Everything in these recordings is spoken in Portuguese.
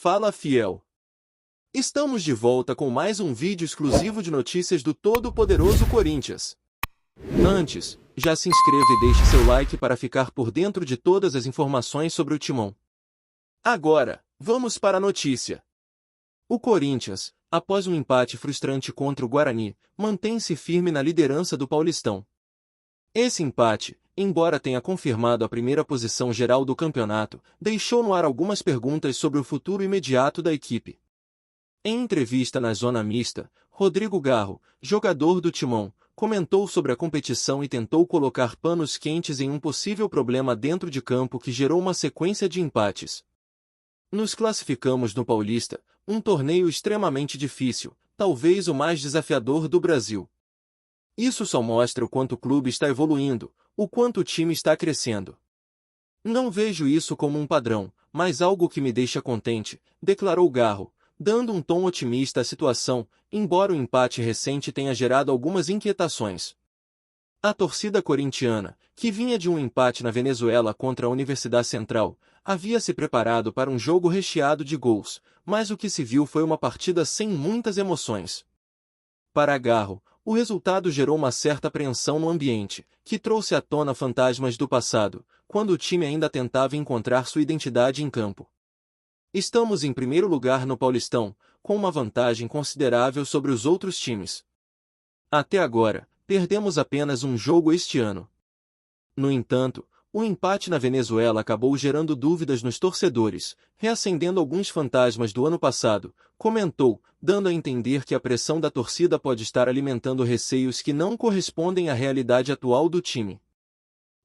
Fala, fiel! Estamos de volta com mais um vídeo exclusivo de notícias do todo-poderoso Corinthians. Antes, já se inscreva e deixe seu like para ficar por dentro de todas as informações sobre o Timão. Agora, vamos para a notícia. O Corinthians, após um empate frustrante contra o Guarani, mantém-se firme na liderança do Paulistão. Esse empate, embora tenha confirmado a primeira posição geral do campeonato, deixou no ar algumas perguntas sobre o futuro imediato da equipe. Em entrevista na Zona Mista, Rodrigo Garro, jogador do Timão, comentou sobre a competição e tentou colocar panos quentes em um possível problema dentro de campo que gerou uma sequência de empates. Nos classificamos no Paulista, um torneio extremamente difícil, talvez o mais desafiador do Brasil. Isso só mostra o quanto o clube está evoluindo, o quanto o time está crescendo. Não vejo isso como um padrão, mas algo que me deixa contente, declarou Garro, dando um tom otimista à situação, embora o empate recente tenha gerado algumas inquietações. A torcida corintiana, que vinha de um empate na Venezuela contra a Universidade Central, havia se preparado para um jogo recheado de gols, mas o que se viu foi uma partida sem muitas emoções. Para Garro, o resultado gerou uma certa apreensão no ambiente, que trouxe à tona fantasmas do passado, quando o time ainda tentava encontrar sua identidade em campo. Estamos em primeiro lugar no Paulistão, com uma vantagem considerável sobre os outros times. Até agora, perdemos apenas um jogo este ano. No entanto, o empate na Venezuela acabou gerando dúvidas nos torcedores, reacendendo alguns fantasmas do ano passado, comentou, dando a entender que a pressão da torcida pode estar alimentando receios que não correspondem à realidade atual do time.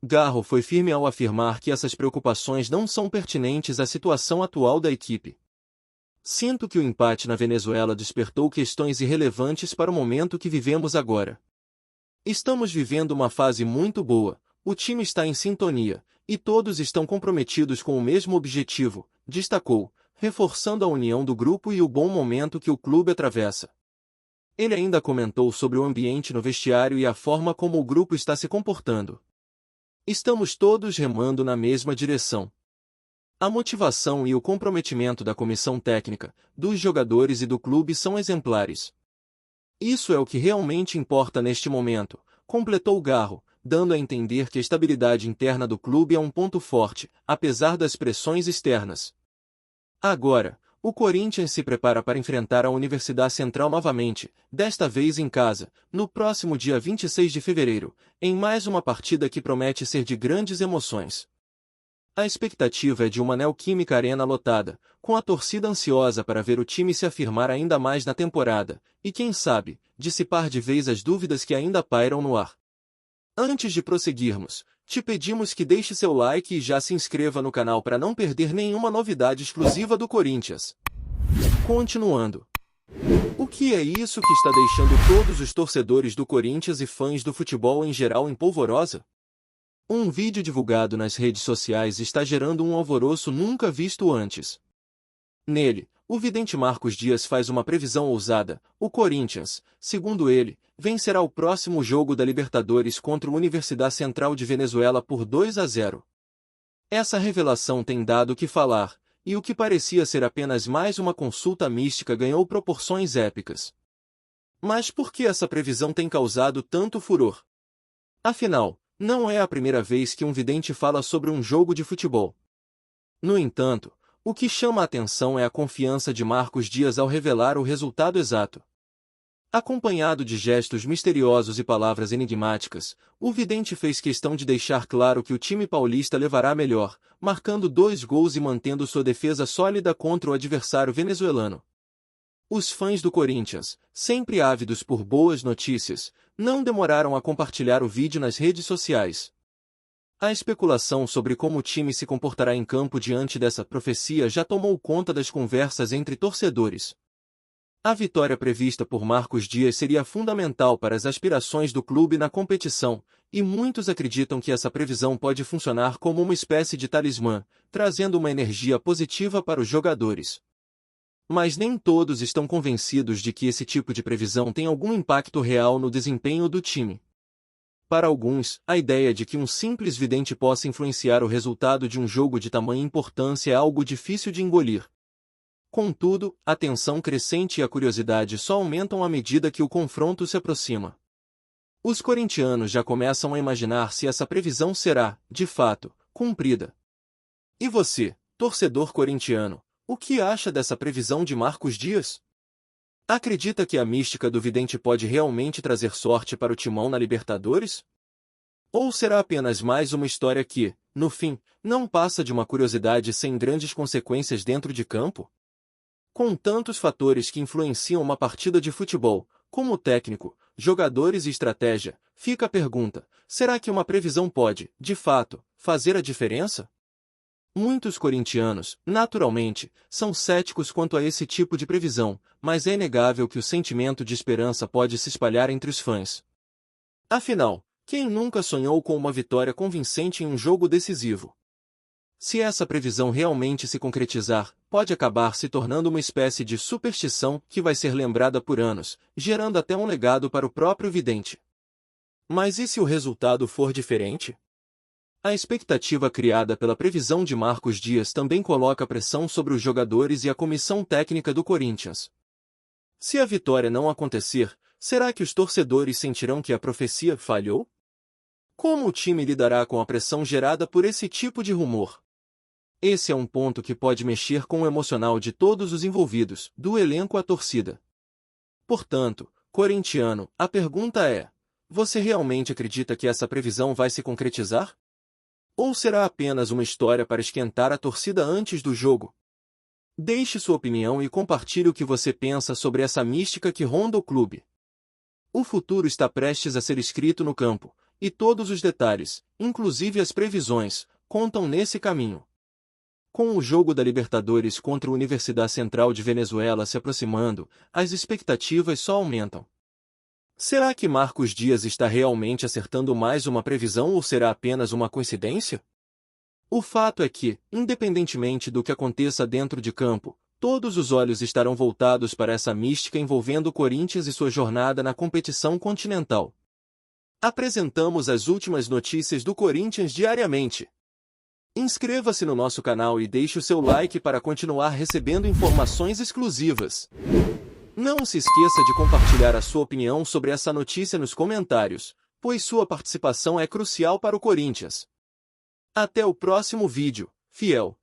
Garro foi firme ao afirmar que essas preocupações não são pertinentes à situação atual da equipe. Sinto que o empate na Venezuela despertou questões irrelevantes para o momento que vivemos agora. Estamos vivendo uma fase muito boa, o time está em sintonia, e todos estão comprometidos com o mesmo objetivo, destacou, reforçando a união do grupo e o bom momento que o clube atravessa. Ele ainda comentou sobre o ambiente no vestiário e a forma como o grupo está se comportando. Estamos todos remando na mesma direção. A motivação e o comprometimento da comissão técnica, dos jogadores e do clube são exemplares. Isso é o que realmente importa neste momento, completou Garro, dando a entender que a estabilidade interna do clube é um ponto forte, apesar das pressões externas. Agora, o Corinthians se prepara para enfrentar a Universidade Central novamente, desta vez em casa, no próximo dia 26 de fevereiro, em mais uma partida que promete ser de grandes emoções. A expectativa é de uma Neoquímica Arena lotada, com a torcida ansiosa para ver o time se afirmar ainda mais na temporada, e quem sabe, dissipar de vez as dúvidas que ainda pairam no ar. Antes de prosseguirmos, te pedimos que deixe seu like e já se inscreva no canal para não perder nenhuma novidade exclusiva do Corinthians. Continuando. O que é isso que está deixando todos os torcedores do Corinthians e fãs do futebol em geral em polvorosa? Um vídeo divulgado nas redes sociais está gerando um alvoroço nunca visto antes. Nele, o vidente Marcos Dias faz uma previsão ousada: o Corinthians, segundo ele, vencerá o próximo jogo da Libertadores contra a Universidade Central de Venezuela por 2-0. Essa revelação tem dado o que falar, e o que parecia ser apenas mais uma consulta mística ganhou proporções épicas. Mas por que essa previsão tem causado tanto furor? Afinal, não é a primeira vez que um vidente fala sobre um jogo de futebol. No entanto, o que chama a atenção é a confiança de Marcos Dias ao revelar o resultado exato. Acompanhado de gestos misteriosos e palavras enigmáticas, o vidente fez questão de deixar claro que o time paulista levará melhor, marcando 2 gols e mantendo sua defesa sólida contra o adversário venezuelano. Os fãs do Corinthians, sempre ávidos por boas notícias, não demoraram a compartilhar o vídeo nas redes sociais. A especulação sobre como o time se comportará em campo diante dessa profecia já tomou conta das conversas entre torcedores. A vitória prevista por Marcos Dias seria fundamental para as aspirações do clube na competição, e muitos acreditam que essa previsão pode funcionar como uma espécie de talismã, trazendo uma energia positiva para os jogadores. Mas nem todos estão convencidos de que esse tipo de previsão tem algum impacto real no desempenho do time. Para alguns, a ideia de que um simples vidente possa influenciar o resultado de um jogo de tamanha importância é algo difícil de engolir. Contudo, a tensão crescente e a curiosidade só aumentam à medida que o confronto se aproxima. Os corintianos já começam a imaginar se essa previsão será, de fato, cumprida. E você, torcedor corintiano, o que acha dessa previsão de Marcos Dias? Acredita que a mística do vidente pode realmente trazer sorte para o Timão na Libertadores? Ou será apenas mais uma história que, no fim, não passa de uma curiosidade sem grandes consequências dentro de campo? Com tantos fatores que influenciam uma partida de futebol, como técnico, jogadores e estratégia, fica a pergunta: será que uma previsão pode, de fato, fazer a diferença? Muitos corintianos, naturalmente, são céticos quanto a esse tipo de previsão, mas é inegável que o sentimento de esperança pode se espalhar entre os fãs. Afinal, quem nunca sonhou com uma vitória convincente em um jogo decisivo? Se essa previsão realmente se concretizar, pode acabar se tornando uma espécie de superstição que vai ser lembrada por anos, gerando até um legado para o próprio vidente. Mas e se o resultado for diferente? A expectativa criada pela previsão de Marcos Dias também coloca pressão sobre os jogadores e a comissão técnica do Corinthians. Se a vitória não acontecer, será que os torcedores sentirão que a profecia falhou? Como o time lidará com a pressão gerada por esse tipo de rumor? Esse é um ponto que pode mexer com o emocional de todos os envolvidos, do elenco à torcida. Portanto, corintiano, a pergunta é: você realmente acredita que essa previsão vai se concretizar? Ou será apenas uma história para esquentar a torcida antes do jogo? Deixe sua opinião e compartilhe o que você pensa sobre essa mística que ronda o clube. O futuro está prestes a ser escrito no campo, e todos os detalhes, inclusive as previsões, contam nesse caminho. Com o jogo da Libertadores contra a Universidade Central de Venezuela se aproximando, as expectativas só aumentam. Será que Marcos Dias está realmente acertando mais uma previsão ou será apenas uma coincidência? O fato é que, independentemente do que aconteça dentro de campo, todos os olhos estarão voltados para essa mística envolvendo o Corinthians e sua jornada na competição continental. Apresentamos as últimas notícias do Corinthians diariamente. Inscreva-se no nosso canal e deixe o seu like para continuar recebendo informações exclusivas. Não se esqueça de compartilhar a sua opinião sobre essa notícia nos comentários, pois sua participação é crucial para o Corinthians. Até o próximo vídeo, fiel!